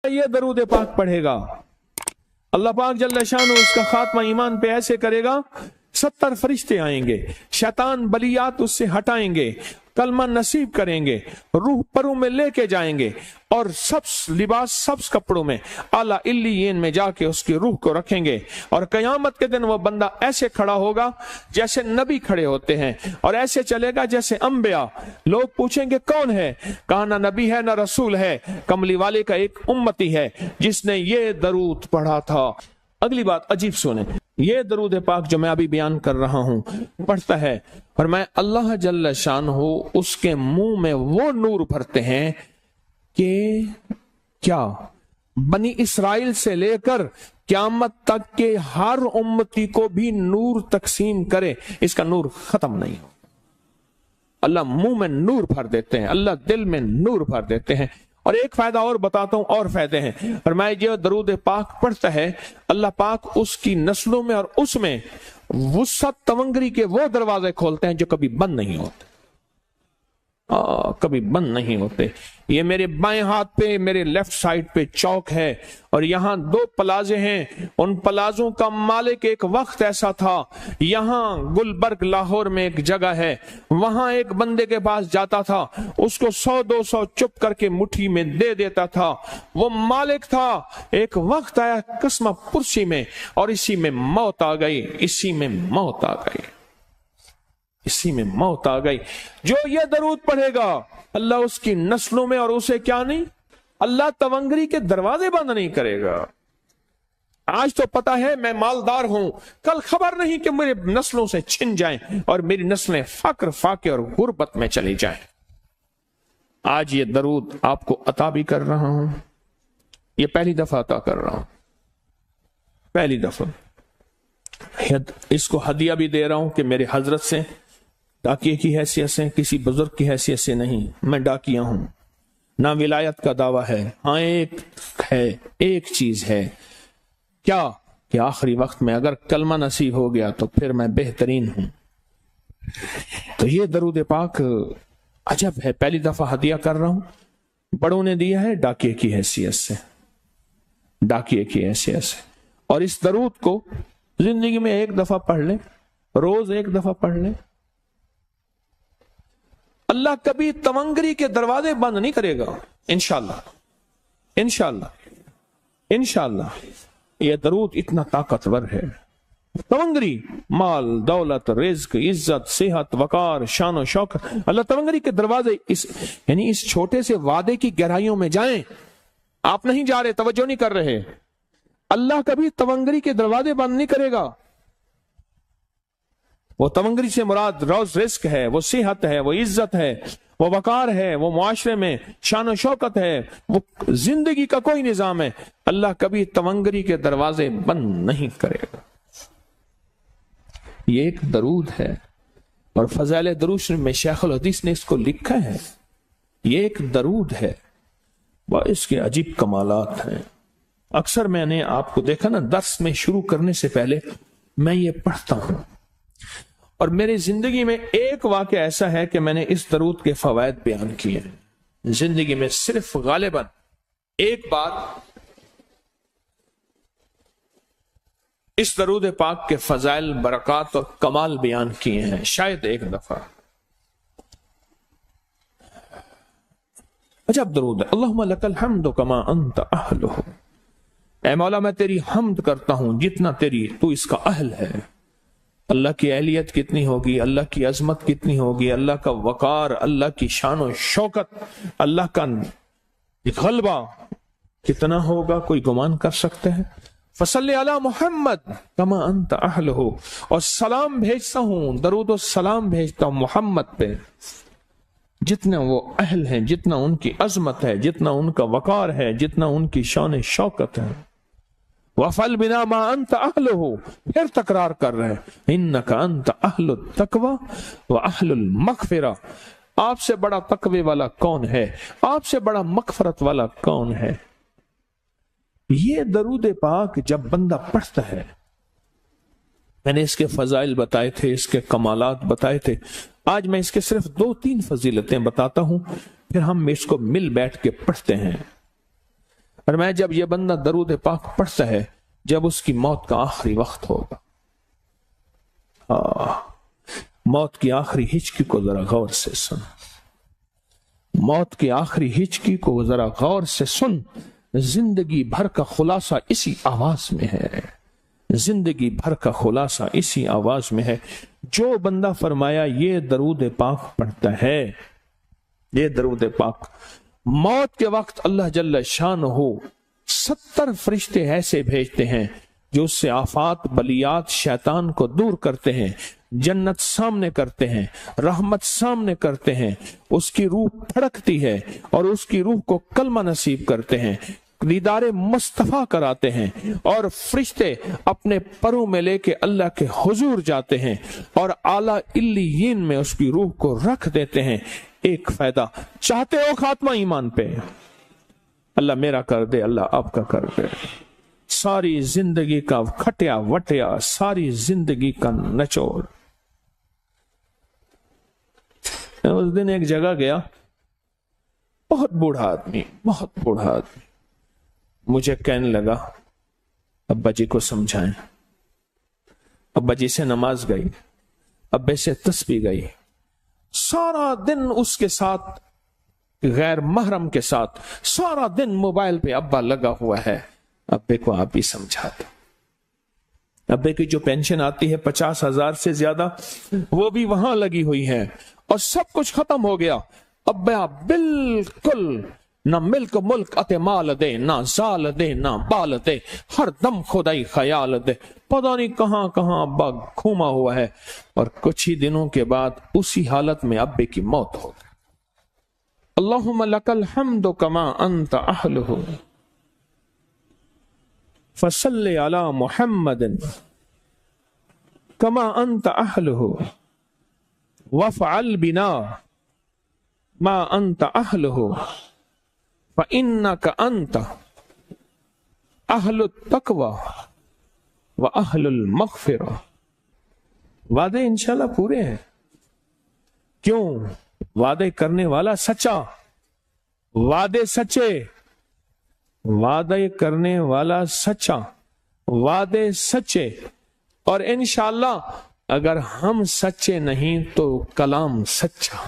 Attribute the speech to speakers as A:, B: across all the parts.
A: یہ درود پاک پڑھے گا اللہ پاک جل شانہ اس کا خاتمہ ایمان پہ ایسے کرے گا 70 فرشتے آئیں گے، شیطان بلیات اس سے ہٹائیں گے، کلمہ نصیب کریں گے، روح پروں میں لے کے جائیں گے اور سبز لباس سبز کپڑوں میں اعلیٰ علیین میں جا کے اس کی روح کو رکھیں گے، اور قیامت کے دن وہ بندہ ایسے کھڑا ہوگا جیسے نبی کھڑے ہوتے ہیں، اور ایسے چلے گا جیسے انبیاء۔ لوگ پوچھیں گے کون ہے؟ کہا نہ نبی ہے نہ رسول ہے، کملی والے کا ایک امتی ہے جس نے یہ درود پڑھا تھا۔ اگلی بات عجیب سنیں، یہ درود پاک جو میں ابھی بیان کر رہا ہوں پڑھتا ہے، فرمایا اللہ جل شانہ اس کے منہ میں وہ نور بھرتے ہیں کہ کیا بنی اسرائیل سے لے کر قیامت تک کے ہر امتی کو بھی نور تقسیم کرے، اس کا نور ختم نہیں ہو۔ اللہ منہ میں نور بھر دیتے ہیں، اللہ دل میں نور بھر دیتے ہیں۔ اور ایک فائدہ اور بتاتا ہوں، اور فائدے ہیں۔ فرمایا جو درود پاک پڑھتا ہے اللہ پاک اس کی نسلوں میں اور اس میں وسعت تونگری کے وہ دروازے کھولتے ہیں جو کبھی بند نہیں ہوتے، کبھی بند نہیں ہوتے۔ یہ میرے بائیں ہاتھ پہ میرے لیفٹ سائڈ پہ چوک ہے، اور یہاں 2 پلازے ہیں، ان پلازوں کا مالک ایک وقت ایسا تھا، یہاں گلبرگ لاہور میں ایک جگہ ہے، وہاں ایک بندے کے پاس جاتا تھا، اس کو 100-200 چپ کر کے مٹھی میں دے دیتا تھا، وہ مالک تھا۔ ایک وقت آیا قسمہ پرسی میں، اور اسی میں موت آ گئی، اسی میں موت آ گئی، اسی میں موت آ گئی۔ جو یہ درود پڑھے گا اللہ اس کی نسلوں میں اور اسے کیا نہیں، اللہ تونگری کے دروازے بند نہیں کرے گا۔ آج تو پتا ہے میں مالدار ہوں، کل خبر نہیں کہ میرے نسلوں سے چھن جائیں اور میری نسلیں فقر فاقے اور غربت میں چلی جائیں۔ آج یہ درود آپ کو عطا بھی کر رہا ہوں، یہ پہلی دفعہ عطا کر رہا ہوں، پہلی دفعہ۔ اس کو ہدیہ بھی دے رہا ہوں کہ میرے حضرت سے، ڈاکیے کی حیثیت سے، کسی بزرگ کی حیثیت سے نہیں، میں ڈاکیہ ہوں، نہ ولایت کا دعویٰ ہے۔ ہاں ایک چیز ہے، کیا کہ آخری وقت میں اگر کلمہ نصیب ہو گیا تو پھر میں بہترین ہوں۔ تو یہ درود پاک عجب ہے، پہلی دفعہ ہدیہ کر رہا ہوں، بڑوں نے دیا ہے ڈاکیے کی حیثیت سے، ڈاکیے کی حیثیت سے۔ اور اس درود کو زندگی میں ایک دفعہ پڑھ لیں، روز ایک دفعہ پڑھ لیں، اللہ کبھی تونگری کے دروازے بند نہیں کرے گا، انشاءاللہ انشاءاللہ انشاءاللہ۔ یہ درود اتنا طاقتور ہے، تونگری، مال، دولت، رزق، عزت، صحت، وقار، شان و شوکت، اللہ تونگری کے دروازے یعنی اس چھوٹے سے وعدے کی گہرائیوں میں جائیں۔ آپ نہیں جا رہے، توجہ نہیں کر رہے، اللہ کبھی تونگری کے دروازے بند نہیں کرے گا۔ وہ تونگری سے مراد روز رزق ہے، وہ صحت ہے، وہ عزت ہے، وہ وقار ہے، وہ معاشرے میں شان و شوکت ہے، وہ زندگی کا کوئی نظام ہے، اللہ کبھی تونگری کے دروازے بند نہیں کرے گا۔ یہ ایک درود ہے، اور فضائل درود شریف میں شیخ الحدیث نے اس کو لکھا ہے، یہ ایک درود ہے، اس کے عجیب کمالات ہیں۔ اکثر میں نے آپ کو دیکھا نا، درس میں شروع کرنے سے پہلے میں یہ پڑھتا ہوں، اور میری زندگی میں ایک واقعہ ایسا ہے کہ میں نے اس درود کے فوائد بیان کیے ہیں، زندگی میں صرف غالباً ایک بار اس درود پاک کے فضائل، برکات اور کمال بیان کیے ہیں، شاید ایک دفعہ۔ عجب درود ہے، اللہم لک الحمد کما انت اہلہ، اے مولا میں تیری حمد کرتا ہوں جتنا تو اس کا اہل ہے۔ اللہ کی اہلیت کتنی ہوگی، اللہ کی عظمت کتنی ہوگی، اللہ کا وقار، اللہ کی شان و شوکت، اللہ کا غلبہ کتنا ہوگا، کوئی گمان کر سکتے ہیں؟ فصلی علی محمد کما انت اہلہ، اور سلام بھیجتا ہوں، درود و سلام بھیجتا ہوں محمد پہ، جتنا وہ اہل ہیں، جتنا ان کی عظمت ہے، جتنا ان کا وقار ہے، جتنا ان کی شان شوکت ہے۔ وَفَلْ بِنَا مَا أَنْتَ أَهْلُهُ، پھر تکرار کر رہے ہیں، إِنَّكَ أَنْتَ أَهْلُ التَّقْوَى وَأَهْلُ الْمَغْفِرَةِ، آپ سے بڑا تقوی والا کون ہے، آپ سے بڑا مغفرت والا کون ہے۔ یہ درود پاک جب بندہ پڑھتا ہے، میں نے اس کے فضائل بتائے تھے، اس کے کمالات بتائے تھے، آج میں اس کے صرف 2-3 فضیلتیں بتاتا ہوں، پھر ہم اس کو مل بیٹھ کے پڑھتے ہیں۔ اور میں جب یہ بندہ درود پاک پڑھتا ہے جب اس کی موت کا آخری وقت ہوگا، موت کی آخری ہچکی کو ذرا غور سے سن، موت کی آخری ہچکی کو ذرا غور سے سن، زندگی بھر کا خلاصہ اسی آواز میں ہے، زندگی بھر کا خلاصہ اسی آواز میں ہے۔ جو بندہ فرمایا یہ درود پاک پڑھتا ہے، یہ درود پاک، موت کے وقت اللہ جل شانہ 70 فرشتے ایسے بھیجتے ہیں جو اس سے آفات بلیات شیطان کو دور کرتے ہیں، جنت سامنے کرتے ہیں، رحمت سامنے کرتے ہیں، اس کی روح پھڑکتی ہے اور اس کی روح کو کلمہ نصیب کرتے ہیں، دیدار مصطفیٰ کراتے ہیں، اور فرشتے اپنے پروں میں لے کے اللہ کے حضور جاتے ہیں اور اعلیٰ علیین میں اس کی روح کو رکھ دیتے ہیں۔ ایک فائدہ چاہتے ہو خاتمہ ایمان پہ، اللہ میرا کر دے، اللہ آپ کا کر دے، ساری زندگی کا کھٹیا وٹیا، ساری زندگی کا نچوڑ۔ میں اس دن ایک جگہ گیا، بہت بوڑھا آدمی، بہت بوڑھا آدمی، مجھے کہنے لگا ابا جی کو سمجھائیں۔ ابا جی سے نماز گئی، ابے سے تسبیح گئی، سارا دن اس کے ساتھ غیر محرم کے ساتھ سارا دن موبائل پہ ابا لگا ہوا ہے۔ ابے کو آپ ہی سمجھاتے، ابے کی جو پینشن آتی ہے 50,000 سے زیادہ، وہ بھی وہاں لگی ہوئی ہے اور سب کچھ ختم ہو گیا۔ ابا بالکل نہ ملک ملک اتے مال دے، نہ زال دے، نہ بال دے، ہر دم خدائی خیال دے، پتہ نہیں کہاں کہاں ابا گھوما ہوا ہے۔ اور کچھ ہی دنوں کے بعد اسی حالت میں ابے کی موت ہو گئی۔ اللہم لک الحمد کما انت اہلہ فصل علی محمد کما انت اہلہ وافعل بنا ما انت اہلہ فإنک انت اہل التقوی واہل المغفرہ۔ وعدے انشاءاللہ پورے ہیں، کیوں؟ وعدے کرنے والا سچا، وعدے سچے، وعدے کرنے والا سچا، وعدے سچے، اور انشاءاللہ اگر ہم سچے نہیں تو کلام سچا۔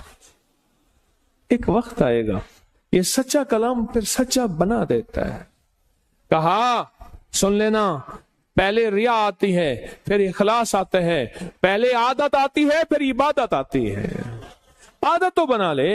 A: ایک وقت آئے گا یہ سچا کلام پھر سچا بنا دیتا ہے۔ کہا سن لینا، پہلے ریا آتی ہے، پھر اخلاص آتا ہے، پہلے عادت آتی ہے، پھر عبادت آتی ہے۔ عادت تو بنا لے،